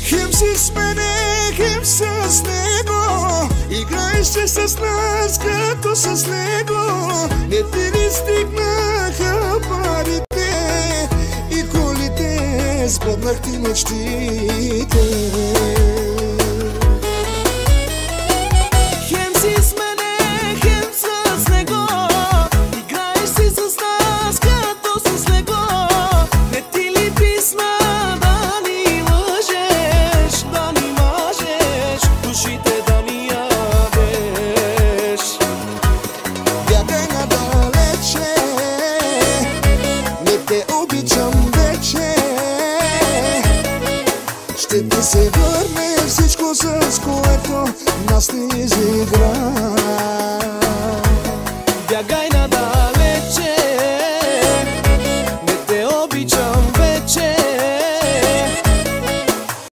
Хем си с мене, хем с него. Играеше с нас като с него. Не ти ли стигнаха парите и колите, сбъднах ти мечтите. Хем си с мене, хем с него. Играеш си с нас като с него. Не ти ли писна да ни лъжеш, да ни мажеш, душите да ми ядеш? Бягай надалече, не те обичам вече. Ще ти се върне всичко, с което нас не изигра. Бягай надалече.